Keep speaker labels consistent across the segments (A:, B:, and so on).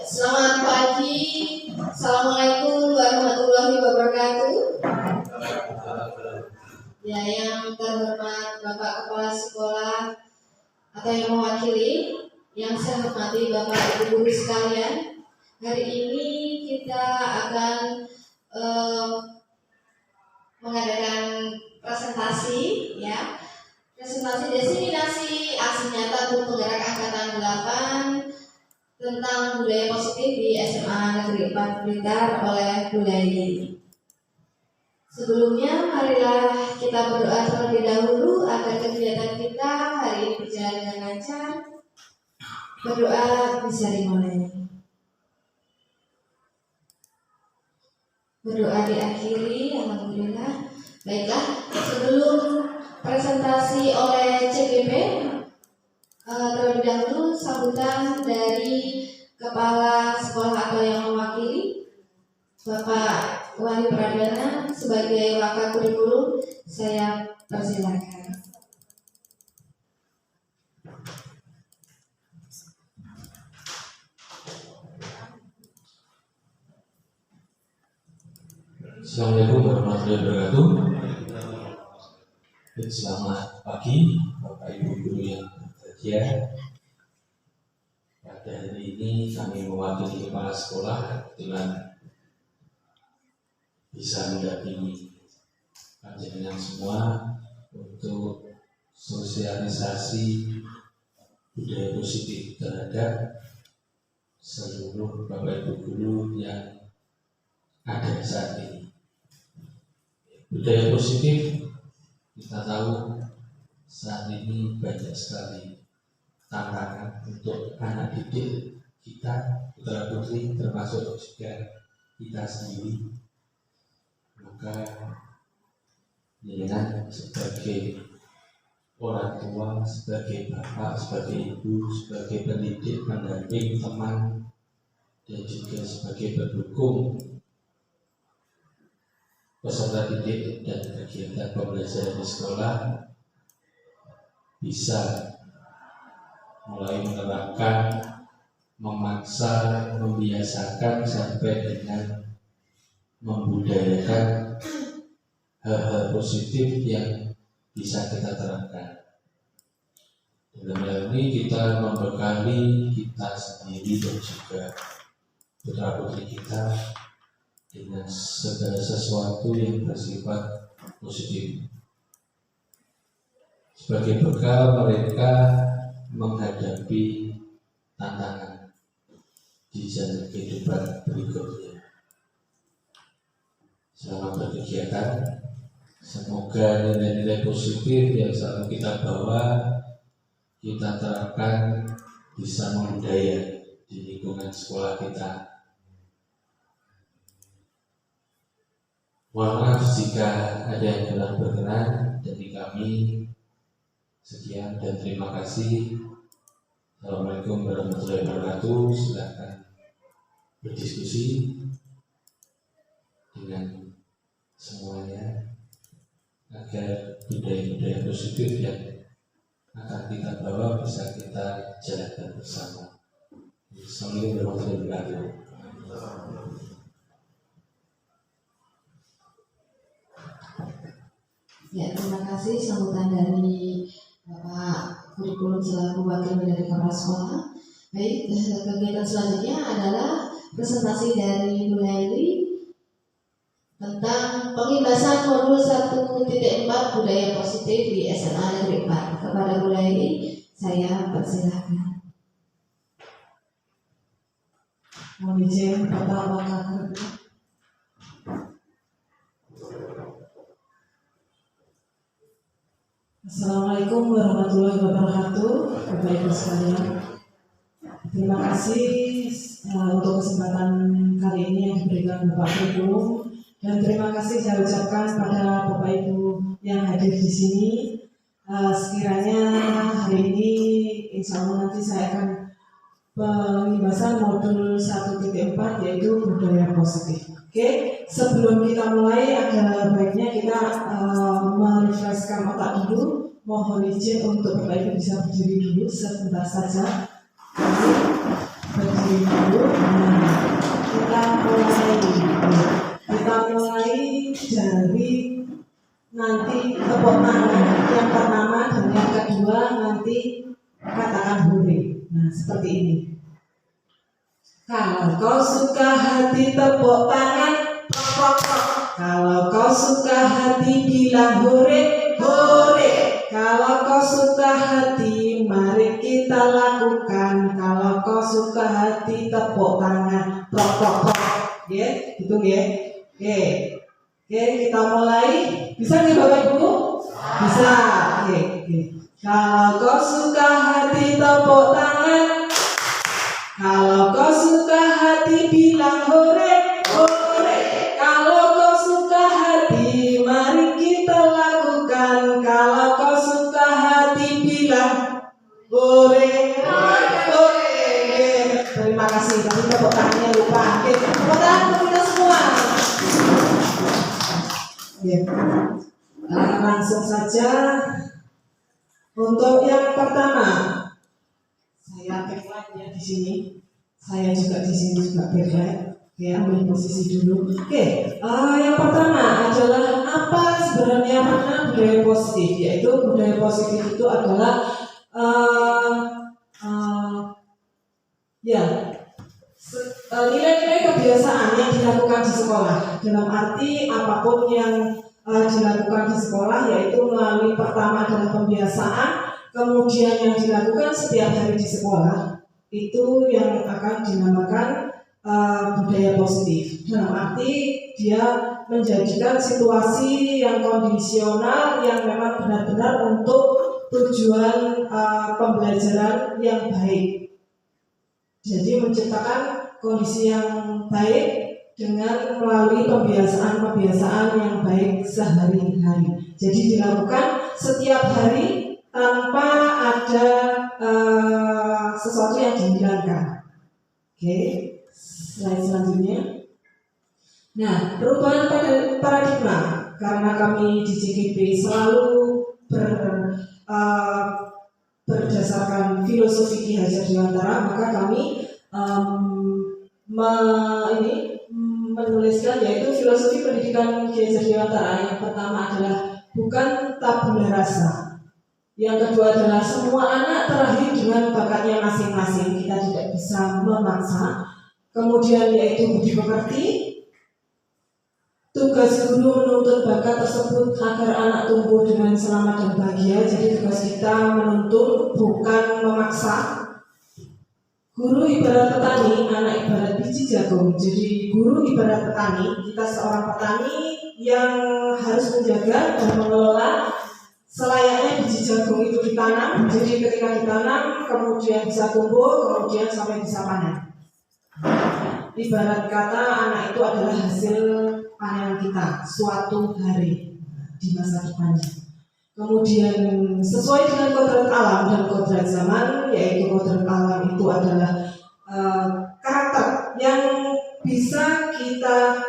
A: Selamat pagi. Assalamualaikum warahmatullahi wabarakatuh. Ya, yang terhormat Bapak Kepala Sekolah atau yang mewakili, yang saya hormati Bapak Ibu guru sekalian. Hari ini kita akan mengadakan presentasi, ya. Presentasi diseminasi aksi nyata untuk penggerak angkatan 8 tentang budaya positif di SMA Negeri 4 Blitar oleh Bu Laili. Sebelumnya, marilah kita berdoa terlebih dahulu agar kegiatan kita hari ini berjalan dengan lancar. Berdoa bisa dimulai. Berdoa diakhiri, alhamdulillah. Baiklah, sebelum presentasi oleh CGP, terlebih dahulu sambutan dari Kepala Sekolah atau yang mewakili Bapak Wali Pradana sebagai wakil kurikulum. Saya persilakan.
B: Assalamualaikum warahmatullahi wabarakatuh. Selamat pagi Bapak Ibu guru yang berbahagia. Pada hari ini kami mewakili kepala sekolah kebetulan bisa mendampingi panjenengan semua untuk sosialisasi budaya positif terhadap seluruh Bapak Ibu guru yang ada saat ini. Budaya positif kita tahu saat ini banyak sekali tantangan untuk anak didik kita, putra putri termasuk juga kita sendiri. Maka dengan sebagai orang tua, sebagai bapak, sebagai ibu, sebagai pendidik, pendamping, teman, dan juga sebagai pendukung peserta didik dan kegiatan pembelajaran di sekolah bisa mulai menerapkan, memaksa, membiasakan sampai dengan membudayakan hal-hal positif yang bisa kita terapkan. Dalam hal ini kita membekali kita sendiri dan juga putra putri kita dengan segala sesuatu yang bersifat positif. Sebagai bekal mereka menghadapi tantangan di jalan kehidupan berikutnya. Selama berkegiatan, semoga nilai-nilai positif yang selalu kita bawa, kita terapkan bisa membudaya di lingkungan sekolah kita. Mohon maaf jika ada yang kurang berkenan dari kami. Sekian dan terima kasih. Assalamualaikum warahmatullahi wabarakatuh. Silakan berdiskusi dengan semuanya agar budaya-budaya positif yang akan kita bawa bisa kita jalankan bersama. Assalamualaikum warahmatullahi wabarakatuh.
A: Ya, terima kasih sambutan dari Bapak Kurikulum selaku wakil dari kepala sekolah. Baik, kegiatan selanjutnya adalah presentasi dari Bu Laili tentang pengibasan modul 1.4 budaya positif di SMA Negeri 4. Kepada Bu Laili, saya persilahkan.
C: Mohon izin Bapak Wakil. Assalamualaikum warahmatullahi wabarakatuh, Bapak Ibu sekalian. Terima kasih untuk kesempatan kali ini yang diberikan Bapak Kurikulum, dan terima kasih saya ucapkan pada Bapak Ibu yang hadir di sini. Sekiranya hari ini insya Allah nanti saya akan pengibasan modul 1.4 yaitu budaya positif. Oke, sebelum kita mulai ada baiknya kita merefreshkan otak dulu. Mohon izin untuk Bapak Ibu bisa berdiri dulu sebentar saja. berdiri dulu. Nah, kita mulai dari nanti tepuk tangan yang pertama dan yang kedua nanti katakan hore. Nah, seperti ini. Kalau kau suka hati tepuk tangan, prok, prok. Kalau kau suka hati bilang hore, hore. Kalau kau suka hati mari kita lakukan. Kalau kau suka hati tepuk tangan, prok, prok, prok. Ya, gitu ya. Oke, kita mulai. Bisa nggak Bapak Ibu? Bisa. Oke. Kalau kau suka hati tepuk tangan. Kalau kau suka hati bilang hore, hore. Kalau kau suka hati mari kita lakukan. Kalau kau suka hati bilang hore, hore. Terima kasih. Tapi tepuk tangannya lupa. Tepuk tangan untuk kita semua. Langsung saja untuk yang pertama. Saya backlight ya di sini. Saya juga di sini juga backlight. Ambil posisi dulu. Yang pertama adalah apa sebenarnya makna budaya positif? Yaitu budaya positif itu adalah nilai-nilai kebiasaan yang dilakukan di sekolah. Dalam arti apapun yang dilakukan di sekolah, yaitu melalui pertama adalah pembiasaan, kemudian yang dilakukan setiap hari di sekolah, itu yang akan dinamakan budaya positif. Dalam arti dia menjadikan situasi yang kondisional yang memang benar-benar untuk tujuan pembelajaran yang baik. Jadi menciptakan kondisi yang baik dengan melalui pembiasaan-pembiasaan yang baik sehari-hari. Jadi dilakukan setiap hari tanpa ada sesuatu yang dihilangkan. Slide selanjutnya. Nah, perubahan paradigma karena kami di JGP selalu berdasarkan filosofi Ki Hajar Dewantara, maka kami menuliskan yaitu filosofi pendidikan Ki Hajar Dewantara. Yang pertama adalah bukan tabula rasa. Yang kedua adalah semua anak terlahir dengan bakatnya masing-masing. Kita tidak bisa memaksa. Kemudian yaitu budi pekerti. Tugas guru menuntut bakat tersebut agar anak tumbuh dengan selamat dan bahagia. Jadi tugas kita menuntut bukan memaksa. Guru ibarat petani, anak ibarat biji jagung. Jadi guru ibarat petani, kita seorang petani yang harus menjaga dan mengelola selayaknya biji jagung itu ditanam. Jadi ketika ditanam, kemudian bisa tumbuh, kemudian sampai bisa panen. Ibarat kata anak itu adalah hasil panen kita suatu hari di masa depannya. Kemudian sesuai dengan kodrat alam dan kodrat zaman, yaitu kodrat alam itu adalah karakter yang bisa kita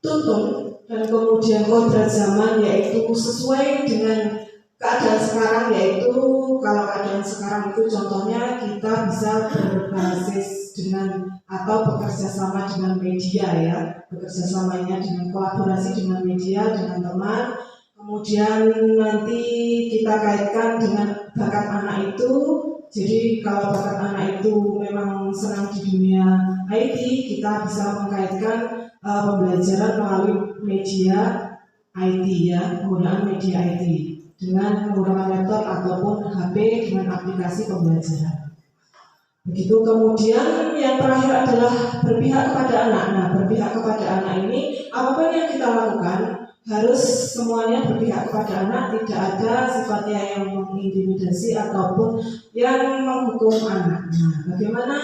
C: tuntun, dan kemudian kodrat zaman yaitu sesuai dengan keadaan sekarang, yaitu kalau keadaan sekarang itu contohnya kita bisa berbasis dengan atau bekerja sama dengan media ya, bekerja samanya dengan kolaborasi dengan media, dengan teman. Kemudian nanti kita kaitkan dengan bakat anak itu. Jadi kalau bakat anak itu memang senang di dunia IT, kita bisa mengkaitkan pembelajaran melalui media IT ya, penggunaan media IT dengan menggunakan laptop ataupun HP dengan aplikasi pembelajaran. Begitu. Kemudian yang terakhir adalah berpihak kepada anak. Nah, berpihak kepada anak ini apapun yang kita lakukan harus semuanya berpihak kepada anak, tidak ada sifatnya yang mengintimidasi ataupun yang menghukum anak. Nah, bagaimana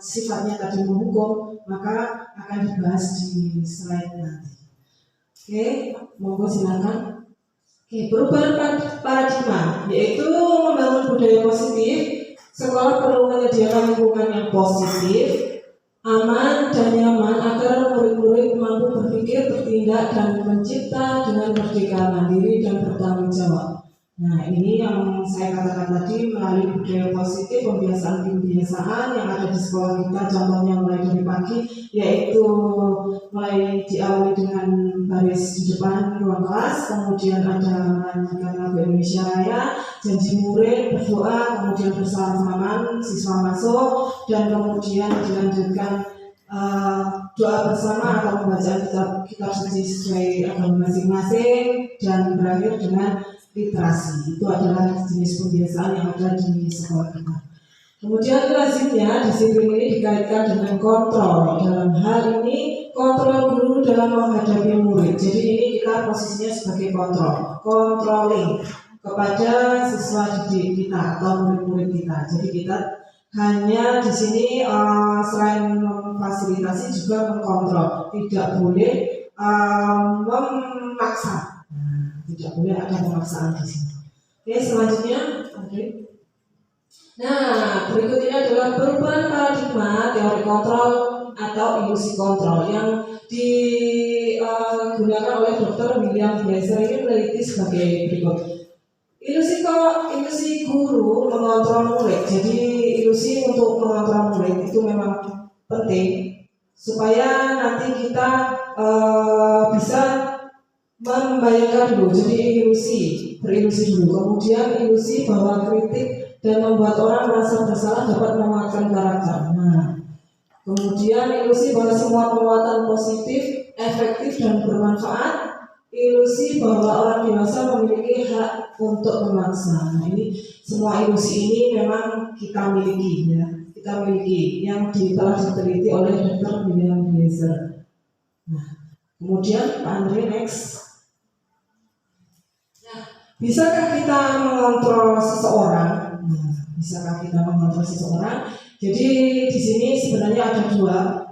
C: sifatnya tadi menghukum, maka akan dibahas di slide nanti. Monggo silakan. Perubahan paradigma yaitu membangun budaya positif. Sekolah perlu menyediakan lingkungan yang positif, aman dan nyaman agar murid-murid mampu berpikir, bertindak, dan mencipta dengan merdeka, mandiri, dan bertanggung jawab. Nah, ini yang saya katakan tadi melalui budaya positif, pembiasaan-pembiasaan yang ada di sekolah kita, contohnya mulai dari pagi, yaitu mulai diawali dengan baris di depan ruang kelas, kemudian ada melanjutkan lagu Indonesia Raya, janji murid, berdoa, kemudian bersalaman, siswa masuk, dan kemudian dilanjutkan doa bersama atau pembacaan kitab suci sesuai agama masing-masing, dan berakhir dengan literasi. Itu adalah jenis pembiasaan yang ada di sekolah kita. Kemudian lazimnya disiplin ini dikaitkan dengan kontrol. Dalam hal ini kontrol guru dalam menghadapi murid. Jadi ini kita posisinya sebagai controlling kepada siswa didik kita atau murid-murid kita. Jadi kita hanya di sini selain memfasilitasi juga mengkontrol. Tidak boleh memaksa. Tidak boleh ada pemaksaan di sini. Oke, selanjutnya, nah, berikut ini adalah perubahan paradigma teori kontrol atau ilusi kontrol yang digunakan oleh Dr. William Glasser. Ini meneliti sebagai berikut. Ilusi guru mengontrol murid. Jadi ilusi untuk mengontrol murid itu memang penting supaya nanti kita bisa membayangkan dulu, jadi berilusi dulu, kemudian ilusi bahwa kritik dan membuat orang merasa bersalah dapat menguatkan karakter. Nah, kemudian ilusi bahwa semua penguatan positif, efektif dan bermanfaat, ilusi bahwa orang dewasa memiliki hak untuk memaksa. Nah, ini semua ilusi ini memang kita miliki, ya, kita miliki yang telah diteliti oleh Dr. William Glasser. Nah, kemudian Pak Andre next. Bisakah kita mengontrol seseorang? Bisakah kita mengontrol seseorang? Jadi di sini sebenarnya ada dua.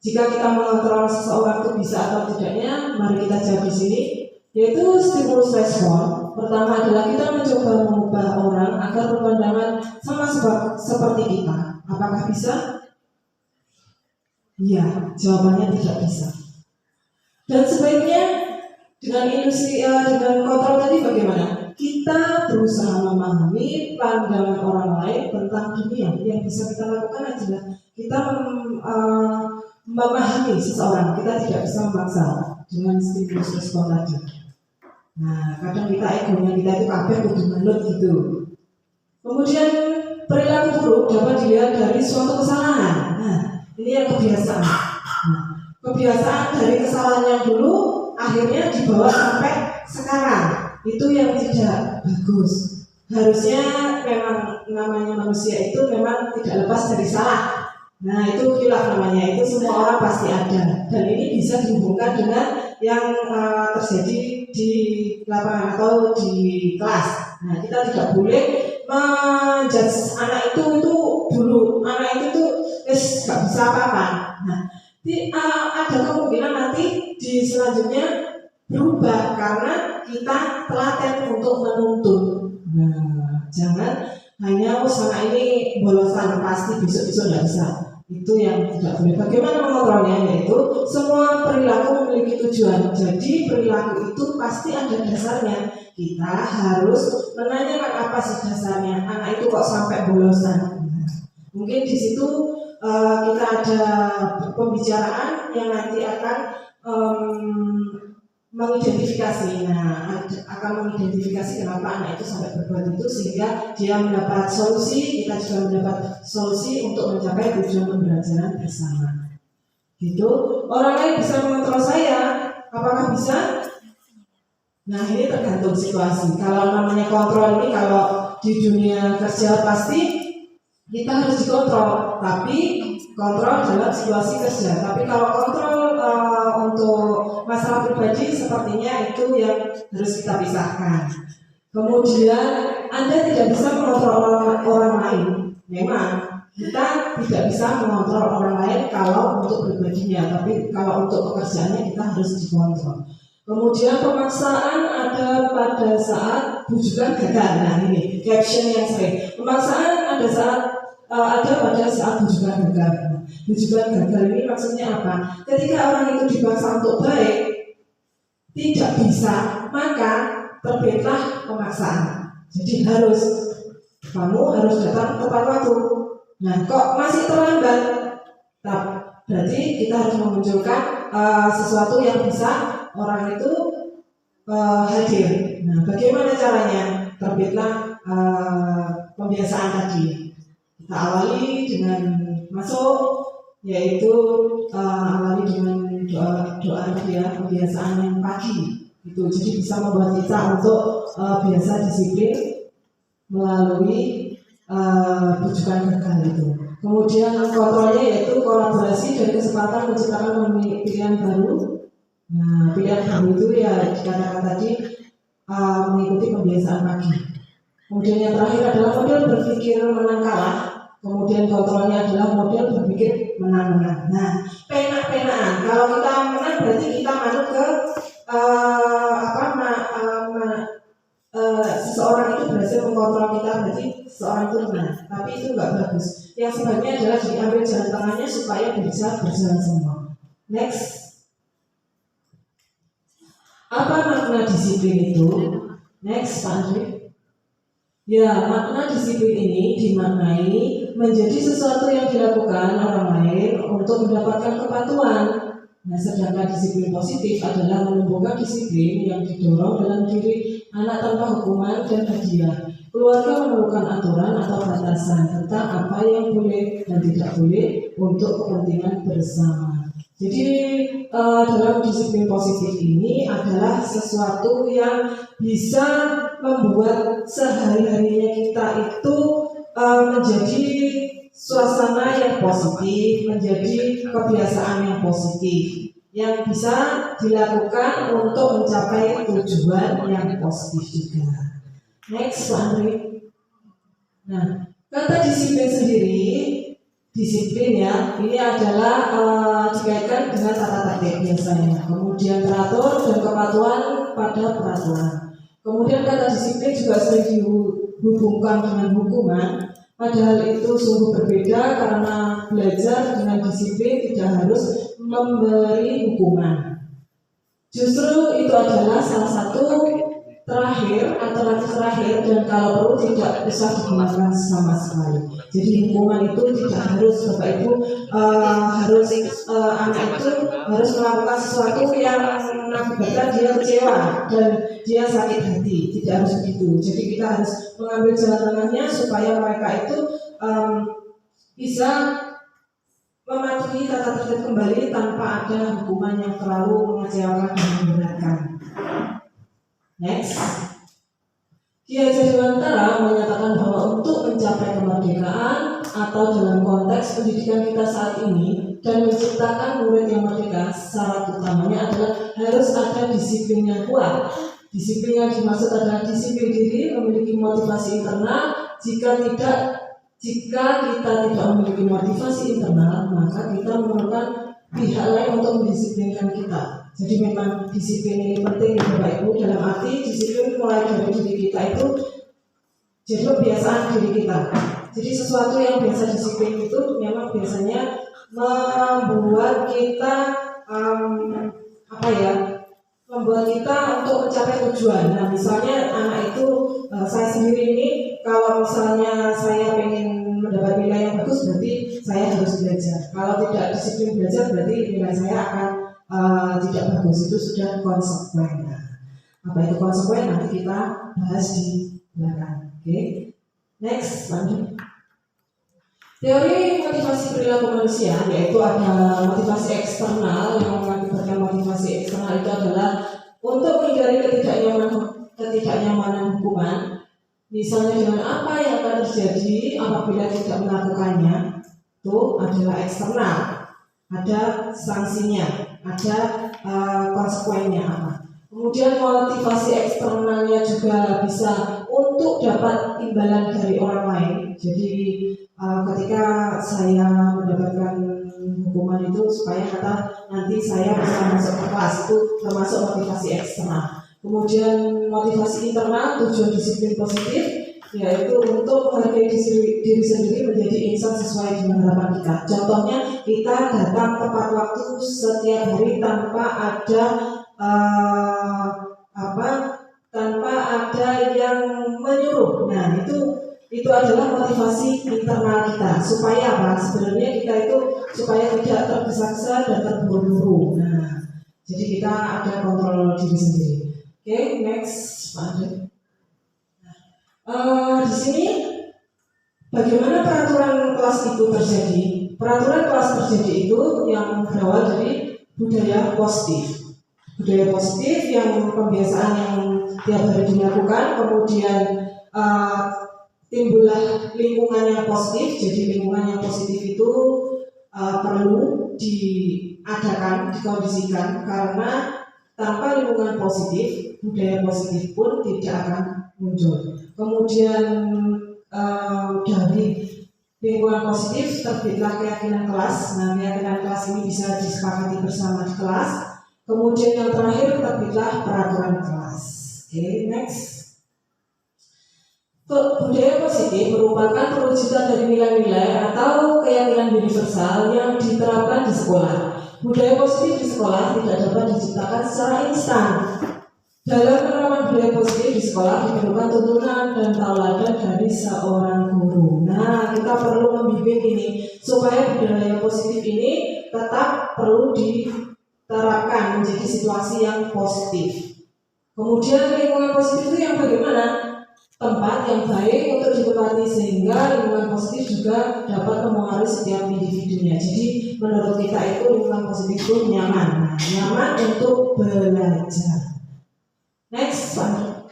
C: Jika kita mengontrol seseorang itu bisa atau tidaknya, mari kita jawab di sini, yaitu stimulus respon. Pertama adalah kita mencoba mengubah orang agar berpandangan sama seperti kita. Apakah bisa? Iya, jawabannya tidak bisa. Dan sebaiknya dengan ilusi, dengan kontrol tadi bagaimana? Kita berusaha memahami pandangan orang lain tentang dunia. Yang bisa kita lakukan adalah kita memahami seseorang. Kita tidak bisa memaksa dengan stimulus respon tadi. Nah, kadang kita egonya kita itu kabeh kudu manut gitu. Kemudian perilaku buruk dapat dilihat dari suatu kesalahan. Nah, ini yang kebiasaan. Nah, kebiasaan dari kesalahan yang dulu akhirnya dibawa sampai sekarang. Itu yang tidak bagus. Harusnya memang namanya manusia itu memang tidak lepas dari salah. Nah, itu khilaf namanya. Itu semua orang pasti ada. Dan ini bisa dihubungkan dengan yang terjadi di lapangan atau di kelas. Nah, kita tidak boleh menjudge anak itu dulu. Anak itu tuh gak bisa apa-apa. Nah, ada kemungkinan nanti di selanjutnya berubah karena kita telaten untuk menuntut. Nah, jangan hanya usaha ini bolosan pasti besok-besok tidak bisa. Itu yang tidak boleh. Bagaimana mengontrolnya? Yaitu semua perilaku memiliki tujuan. Jadi perilaku itu pasti ada dasarnya. Kita harus menanyakan apa sih dasarnya. Anak itu kok sampai bolosan? Nah, mungkin di situ kita ada pembicaraan yang nanti akan mengidentifikasi. Nah, akan mengidentifikasi kenapa anak itu sampai berbuat itu sehingga dia mendapat solusi, kita juga mendapat solusi untuk mencapai tujuan pembelajaran bersama. Gitu. Orang lain bisa mengontrol saya, apakah bisa? Nah, ini tergantung situasi. Kalau namanya kontrol ini kalau di dunia kerja pasti kita harus dikontrol, tapi kontrol dalam situasi kerja. Tapi kalau kontrol untuk masalah pribadi sepertinya itu yang harus kita pisahkan. Kemudian Anda tidak bisa mengontrol orang lain. Memang kita tidak bisa mengontrol orang lain kalau untuk pribadinya, tapi kalau untuk pekerjaannya kita harus dikontrol. Kemudian pemaksaan ada pada saat bujukan gagal. Nah, ini caption yang sering. Pemaksaan ada pada saat bujukan gagal. Bujukan gagal ini maksudnya apa? Ketika orang itu dipaksa untuk baik, tidak bisa, maka terbitlah pemaksaan. Jadi kamu harus datang tepat waktu. Nah, kok masih terlambat? Berarti kita harus memunculkan sesuatu yang bisa orang itu hadir. Nah, bagaimana caranya? Terbitlah pembiasaan tadi. Kita awali dengan masuk, yaitu awali dengan doa pembiasaan yang pagi. Itu jadi bisa membuat kita untuk biasa disiplin melalui rujukan gagal itu. Kemudian kontrolnya yaitu kolaborasi dan kesempatan menciptakan pilihan baru. Nah, pilihan baru itu ya dikatakan tadi mengikuti kebiasaan pagi. Kemudian yang terakhir adalah model berpikir menang kalah. Kemudian kontrolnya adalah model berpikir menang-menang. Nah, penak-penakan. Kalau kita menang berarti kita masuk ke seseorang itu berhasil mengkontrol kita, berarti seseorang itu menang. Tapi itu nggak bagus. Yang sebaiknya adalah diambil jalan tengahnya supaya bisa berjalan semua. Next. Apa makna disiplin itu? Next, Pak Andri. Ya, makna disiplin ini dimaknai menjadi sesuatu yang dilakukan orang lain untuk mendapatkan kepatuhan. Nah, sedangkan disiplin positif adalah menumbuhkan disiplin yang didorong dalam diri anak tanpa hukuman dan hadiah. Keluarga memerlukan aturan atau batasan tentang apa yang boleh dan tidak boleh untuk kepentingan bersama. Jadi dalam disiplin positif ini adalah sesuatu yang bisa membuat sehari-harinya kita itu menjadi suasana yang positif, menjadi kebiasaan yang positif yang bisa dilakukan untuk mencapai tujuan yang positif juga. Next, Pak Andri. Nah, kata disiplin sendiri, disiplin ya, ini adalah dikaitkan dengan tata tertib biasanya. Kemudian teratur dan kepatuhan pada peraturan. Kemudian kata disiplin juga sering dihubungkan dengan hukuman. Padahal itu sungguh berbeda karena belajar dengan disiplin tidak harus memberi hukuman. Justru itu adalah salah satu alternatif terakhir dan kalau perlu tidak bisa digunakan sama sekali. Jadi hukuman itu tidak harus Bapak Ibu anak itu harus melakukan sesuatu yang mengakibatkan dia kecewa dan dia sakit hati. Tidak harus begitu. Jadi kita harus mengambil jalan tengahnya supaya mereka itu bisa mematuhi tata tertib kembali tanpa ada hukuman yang terlalu mengecewakan dan memberatkan. Next. Ki Hajar Dewantara menyatakan bahwa untuk mencapai kemerdekaan atau dalam konteks pendidikan kita saat ini dan menciptakan murid yang merdeka, syarat utamanya adalah harus ada disiplin yang kuat. Disiplin yang dimaksud adalah disiplin diri, memiliki motivasi internal. Jika kita tidak memiliki motivasi internal, maka kita memerlukan pihak lain untuk mendisiplinkan kita. Jadi memang disiplin ini penting Bapak Ibu, dalam arti disiplin mulai dari diri kita itu jadi kebiasaan diri kita. Jadi sesuatu yang biasa disiplin itu memang biasanya membuat kita membuat kita untuk mencapai tujuan. Nah misalnya anak itu saya sendiri ini kalau misalnya saya pengen mendapat nilai yang bagus berarti saya harus belajar. Kalau tidak disiplin belajar berarti nilai saya akan tidak bagus. Itu sudah konsekuen. Apa itu konsekuen nanti kita bahas di belakang. Oke. Next, lanjut. Teori motivasi perilaku manusia yaitu ada motivasi eksternal yang mengakibatkan motivasi eksternal itu adalah untuk menghindari ketidaknyamanan hukuman. Misalnya dengan apa yang akan terjadi apabila tidak melakukannya, itu adalah eksternal. Ada sanksinya, ada konsekuensinya apa. Kemudian motivasi eksternalnya juga bisa untuk dapat imbalan dari orang lain. Jadi ketika saya mendapatkan hukuman itu supaya nanti saya bisa masuk ke kelas, itu termasuk motivasi eksternal. Kemudian motivasi internal, tujuan disiplin positif yaitu untuk menghargai diri sendiri menjadi insan sesuai dengan harapan kita. Contohnya kita datang tepat waktu setiap hari tanpa ada yang menyuruh. Nah, itu adalah motivasi internal kita supaya apa? Sebenarnya kita itu supaya tidak tergesa-gesa dan terburu-buru. Nah, jadi kita ada kontrol diri sendiri. Oke, next, Pak Andre. Di sini bagaimana peraturan kelas itu terjadi? Peraturan kelas terjadi itu yang berawal dari budaya positif. Budaya positif yang kebiasaan yang tiap hari dilakukan, kemudian timbullah lingkungan yang positif. Jadi lingkungan yang positif itu perlu diadakan, dikondisikan, karena tanpa lingkungan positif, budaya positif pun tidak akan muncul. Kemudian dari lingkungan positif terbitlah keyakinan kelas. Nah, keyakinan kelas ini bisa disepakati bersama di kelas. Kemudian yang terakhir terbitlah peraturan kelas. Oke, next. Budaya positif merupakan perwujudan dari nilai-nilai atau keyakinan universal yang diterapkan di sekolah. Budaya positif di sekolah tidak dapat diciptakan secara instan. Dalam penerapan budaya positif di sekolah diperlukan tuntunan dan tauladan dari seorang guru. Nah, kita perlu membimbing ini supaya budaya positif ini tetap perlu diterapkan menjadi situasi yang positif. Kemudian lingkungan positif itu yang bagaimana? Tempat yang baik untuk ditempati sehingga lingkungan positif juga dapat mempengaruhi setiap individunya. Jadi menurut kita itu lingkungan positif itu nyaman, nyaman untuk belajar. Next, Pak.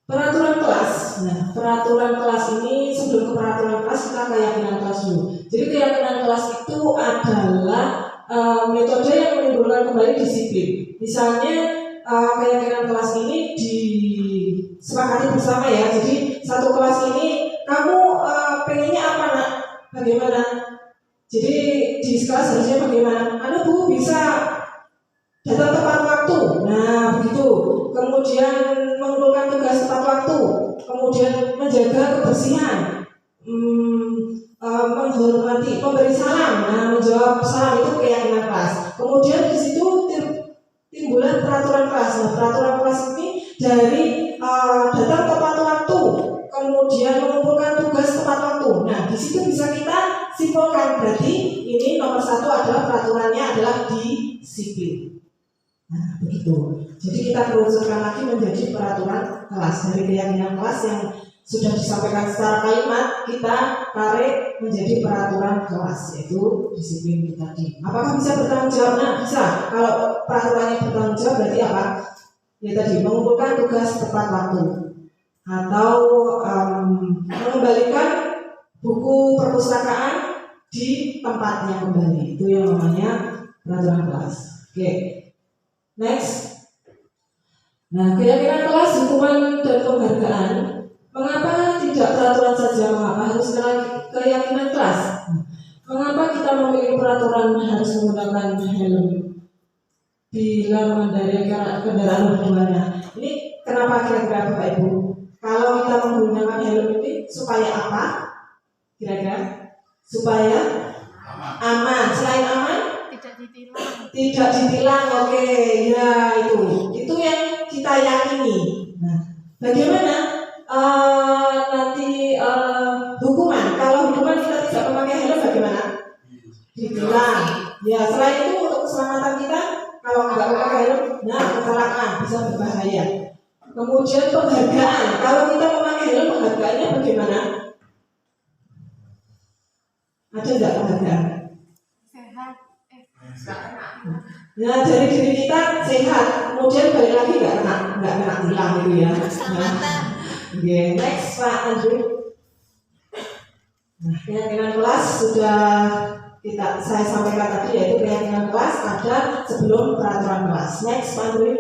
C: Peraturan kelas. Nah, peraturan kelas ini sebelum ke peraturan kelas kita keyakinan kelas dulu. Jadi keyakinan kelas itu adalah metode yang menimbulkan kembali disiplin. Misalnya keyakinan kelas ini disepakati bersama ya. Jadi satu kelas ini kamu pengennya apa nak? Bagaimana? Jadi di kelas harusnya bagaimana? Anu Bu bisa datang tepat waktu. Nah begitu. Kemudian mengumpulkan tugas tepat waktu. Kemudian menjaga kebersihan. Menghormati, memberi salam. Nah menjawab salam itu keyakinan kelas. Kemudian di situ timbulan peraturan kelas. Nah, peraturan kelas ini dari datang tepat waktu, kemudian mengumpulkan tugas tepat waktu. Nah, di situ bisa kita simpulkan berarti ini nomor satu adalah peraturannya adalah disiplin. Nah, begitu. Jadi kita kerucutkan lagi menjadi peraturan kelas dari keyakinan kelas yang sudah disampaikan secara kalimat kita tarik menjadi peraturan kelas yaitu disiplin itu tadi. Apakah bisa bertanggung jawab? Nah, bisa. Kalau peraturannya bertanggung jawab berarti apa? Ya tadi mengumpulkan tugas tepat waktu atau mengembalikan buku perpustakaan di tempatnya kembali. Itu yang namanya peraturan kelas. Oke. Next. Nah, keyakinan kelas, hukuman dan penghargaan. Mengapa tidak peraturan saja? Mengapa harus keyakinan kelas? Mengapa kita memilih peraturan harus menggunakan helm bila mengendarai kendaraan berdua? Ini kenapa kira-kira Bapak Ibu? Kalau kita menggunakan helm ini supaya apa? Kira-kira? Supaya aman. Selain aman? Tidak ditilang. Oke, ya itu yang kita yakini. Nah, bagaimana nanti hukuman? Kalau hukuman kita tidak memakai helm bagaimana? Ditilang. Ya, selain itu untuk keselamatan kita, kalau nggak memakai helm, nah kecelakaan bisa berbahaya. Kemudian penghargaan. Kalau kita memakai helm, penghargaannya bagaimana? Ada nggak penghargaan? Nah, dari diri kita sehat, kemudian balik lagi nggak kena tilang gitu ya. Nah, next Pak Andrew. Nah, keyakinan kelas sudah saya sampaikan tadi yaitu keyakinan kelas ada sebelum peraturan kelas. Next Pak Andrew.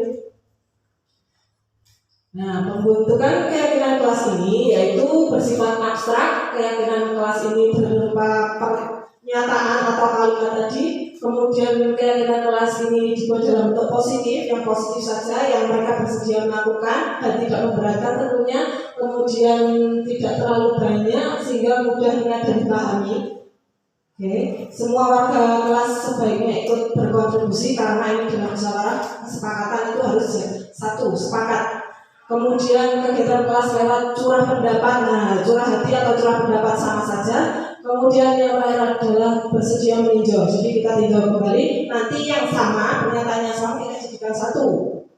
C: Nah, pembentukan keyakinan kelas ini yaitu bersifat abstrak. Keyakinan kelas ini berupa pernyataan atau kalimat tadi. Kemudian keyakinan kelas ini dibuat dalam bentuk positif, yang positif saja, yang mereka bersedia melakukan dan tidak memberatkan tentunya. Kemudian tidak terlalu banyak sehingga mudah ingat dan dipahami. Oke, semua warga kelas sebaiknya ikut berkontribusi karena ini dalam musyawarah kesepakatan itu harus satu sepakat. Kemudian kegiatan kelas lewat curah pendapat, nah curah hati atau curah pendapat sama saja. Kemudian yang terakhir adalah bersedia meninjau. Jadi kita tinjau kembali. Nanti yang sama, pernyataannya sama kita jadikan satu.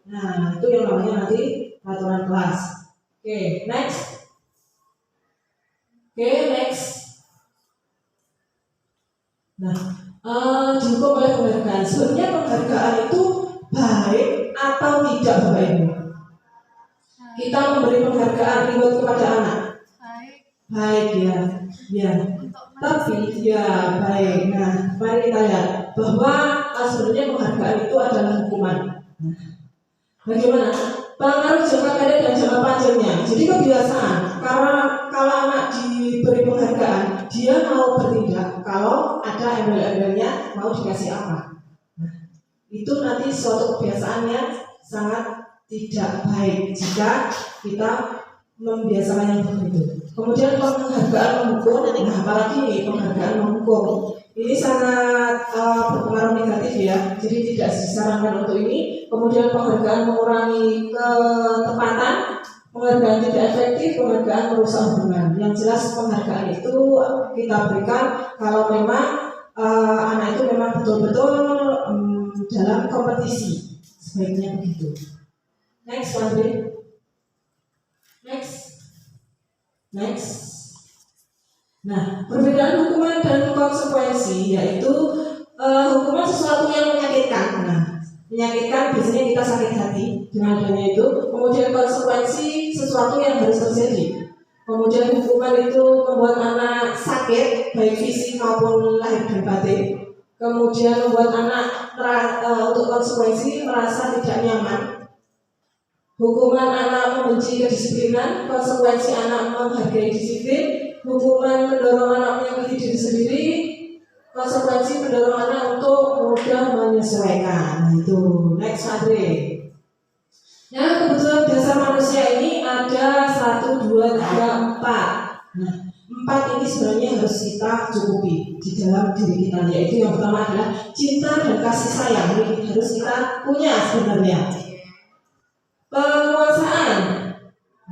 C: Nah itu yang namanya nanti peraturan kelas. Oke, next. Nah, dihukum oleh penghargaan. Sebenarnya penghargaan itu baik atau tidak Bapak Ibu? Kita memberi penghargaan reward kepada anak. Baik ya. Tapi ya baik. Nah, mari kita lihat bahwa sebenarnya penghargaan itu adalah hukuman. Nah, bagaimana? Pengaruh jangka pendek dan jangka panjangnya. Jadi kebiasaan. Karena kalau anak diberi penghargaan, dia mau bertindak. Kalau ada embel-embelnya, mau dikasih apa? Nah, itu nanti suatu kebiasaan yang sangat tidak baik jika kita membiasakan yang begitu. Kemudian penghargaan menghukum, nah apalagi nih penghargaan menghukum, ini sangat berpengaruh negatif ya. Jadi tidak disarankan untuk ini. Kemudian penghargaan mengurangi ketepatan, penghargaan tidak efektif, penghargaan merusak hubungan. Yang jelas penghargaan itu kita berikan kalau memang anak itu memang betul-betul dalam kompetisi, sebaiknya begitu. Next, Andri. Next. Nah, perbedaan hukuman dan konsekuensi yaitu hukuman sesuatu yang menyakitkan. Nah, menyakitkan biasanya kita sakit hati dengan adanya itu. Kemudian konsekuensi sesuatu yang harus terjadi. Kemudian hukuman itu membuat anak sakit baik fisik maupun lahir dan batin. Kemudian membuat anak untuk konsekuensi merasa tidak nyaman. Hukuman anak membenci kedisiplinan, konsekuensi anak menghargai disiplin. Hukuman mendorong anak menyakiti diri sendiri, konsekuensi mendorong anak untuk mudah menyesuaikan. Itu next Andre. Nah, kebetulan dasar manusia ini ada 1, 2, 3, 4. Nah, 4 ini sebenarnya harus kita cukupi di dalam diri kita, yaitu yang pertama adalah cinta dan kasih sayang. Ini harus kita punya sebenarnya. Penguasaan.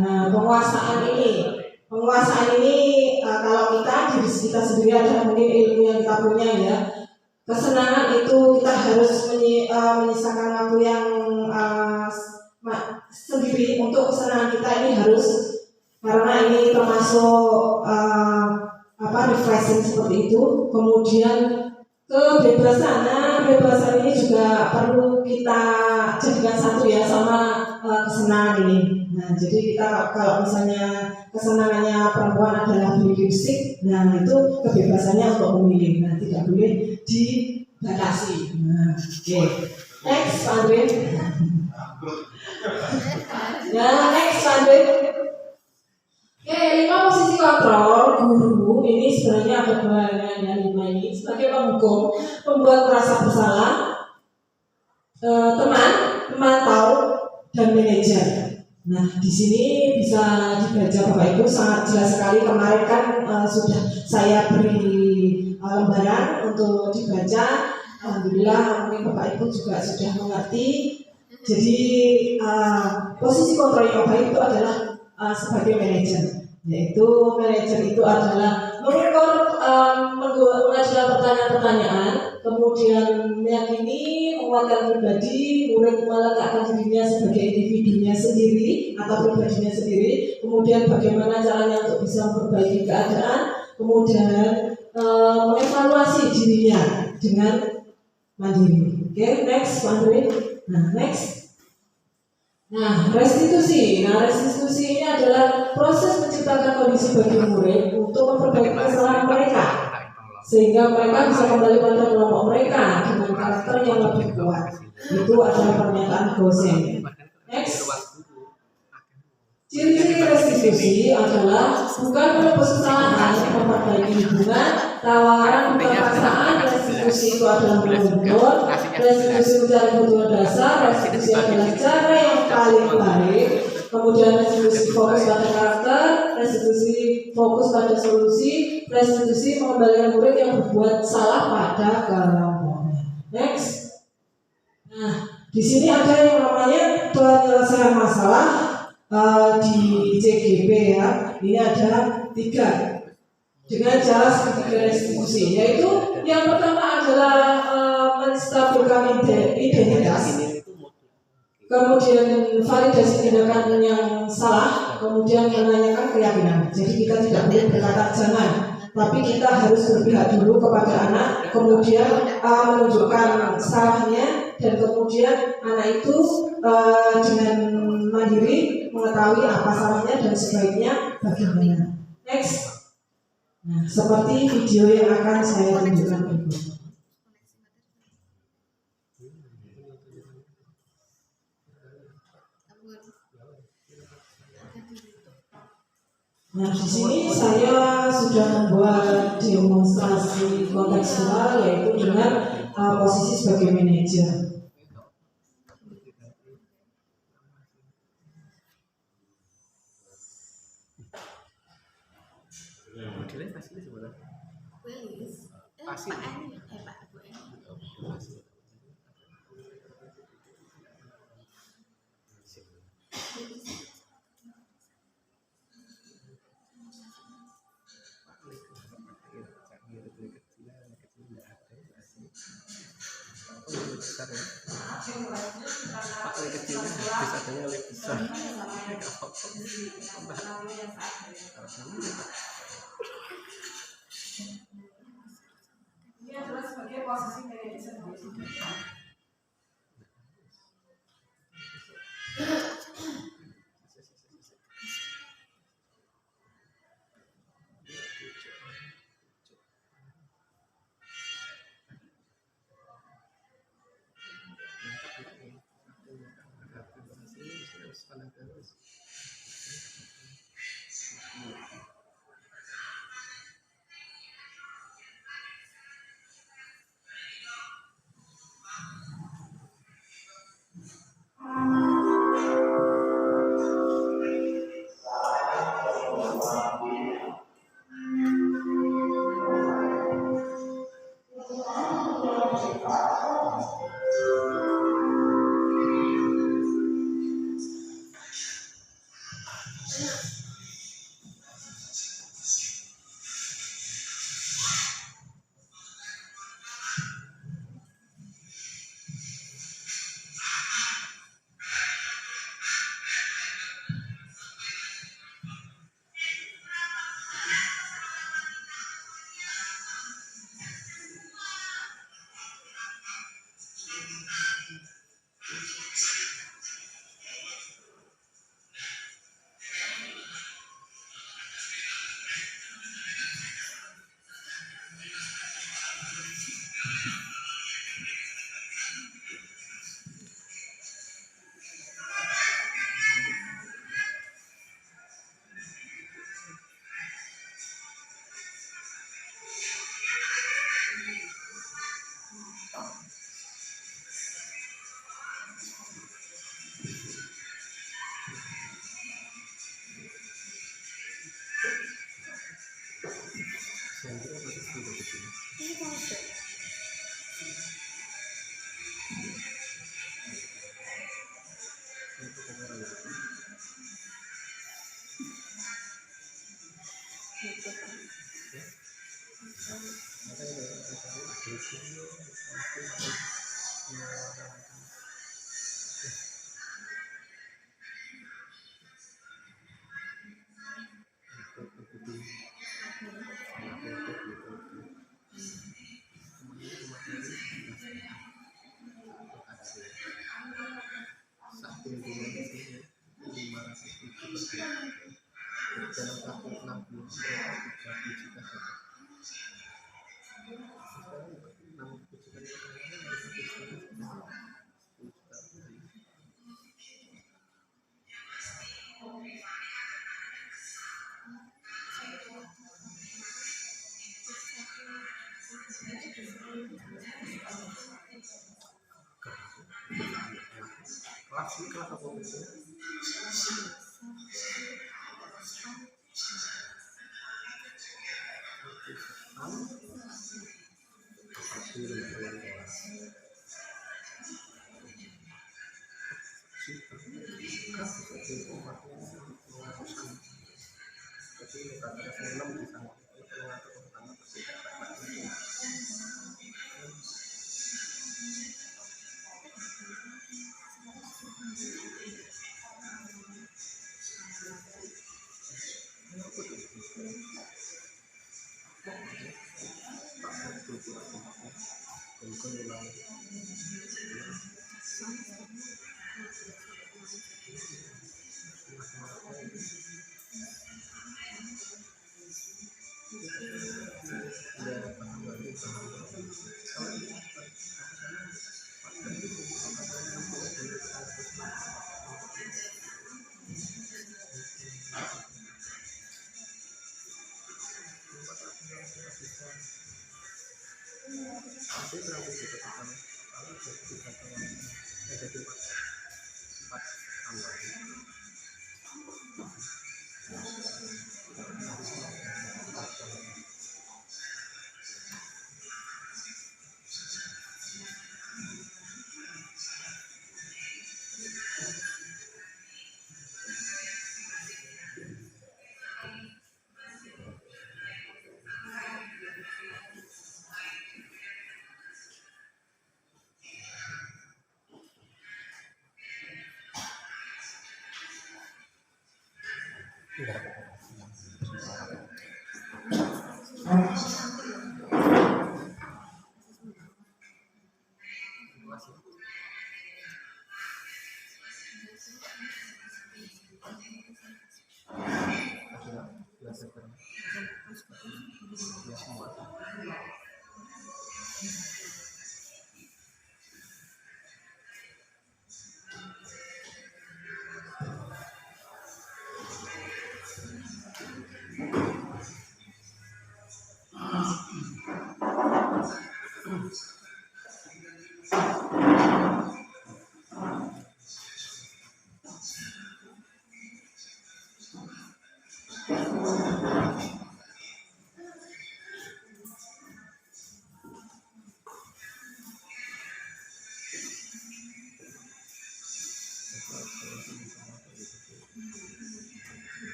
C: Nah, penguasaan ini kalau kita diri kita sendiri adalah mungkin ilmu yang kita punya ya. Kesenangan itu kita harus menyisakan waktu yang sendiri untuk kesenangan kita ini harus, karena ini termasuk refreshing seperti itu. Kemudian kebebasan ini juga perlu kita jadikan satu ya sama kesenangan ini. Nah, jadi kita kalau misalnya kesenangannya perempuan adalah musik, nah itu kebebasannya untuk memilih. Nah, tidak boleh dibatasi. Nah, oke. Next, Andre. Ya, next, Andre. Oke, 5 posisi kontrol guru ini sebenarnya ada bagiannya 5 ini sebagai penghukum, pembuat merasa bersalah, teman, pemantau, dan manajer. Nah, di sini bisa dibaca Bapak Ibu sangat jelas sekali. Kemarin kan sudah saya beri lembaran untuk dibaca. Alhamdulillah mungkin Bapak Ibu juga sudah mengerti. Jadi posisi kontrol yang baik itu adalah sebagai manajer, yaitu manajer itu adalah mengajukan pertanyaan-pertanyaan, kemudian meyakini, menguatkan pribadi, murid meletakkan dirinya sebagai individunya sendiri atau pribadinya sendiri, kemudian bagaimana caranya untuk bisa memperbaiki keadaan, kemudian mengevaluasi dirinya dengan mandiri. Oke, next, Mandiri. Nah, restitusi ini adalah proses menciptakan kondisi bagi murid untuk memperbaiki kesalahan mereka, sehingga mereka bisa kembali pada kelompok mereka dengan karakter yang lebih kuat. Itu adalah pernyataan dosen. Next. Ciri-ciri restitusi adalah bukan menebus kesalahan, memperbaiki hubungan, tawaran bukan paksaan. Restitusi itu adalah menurut, restitusi mencari kebutuhan dasar, restitusi adalah cara yang paling baik. Kemudian restitusi fokus pada karakter, restitusi fokus pada solusi, restitusi mengembalikan murid yang berbuat salah pada kelompoknya. Next. Nah, di sini ada yang namanya penyelesaian masalah. di CGP ya, ini ada 3 dengan cara segitiga restitusi, yaitu yang pertama adalah menstabilkan identitas, kemudian validasi tindakan yang salah, kemudian menanyakan keyakinan. Jadi kita tidak boleh berkata jangan, tapi kita harus berpihak dulu kepada anak, kemudian menunjukkan salahnya, dan kemudian anak itu dengan mandiri mengetahui apa salahnya dan sebaiknya bagaimana. Next. Nah, seperti video yang akan saya tunjukkan berikut. Nah, di sini saya sudah membuat demonstrasi kontekstual, yaitu dengan posisi sebagai manajer.
D: Modelnya pasti sebenarnya. Pasti.
C: Ini adalah sebagai posisi manajer.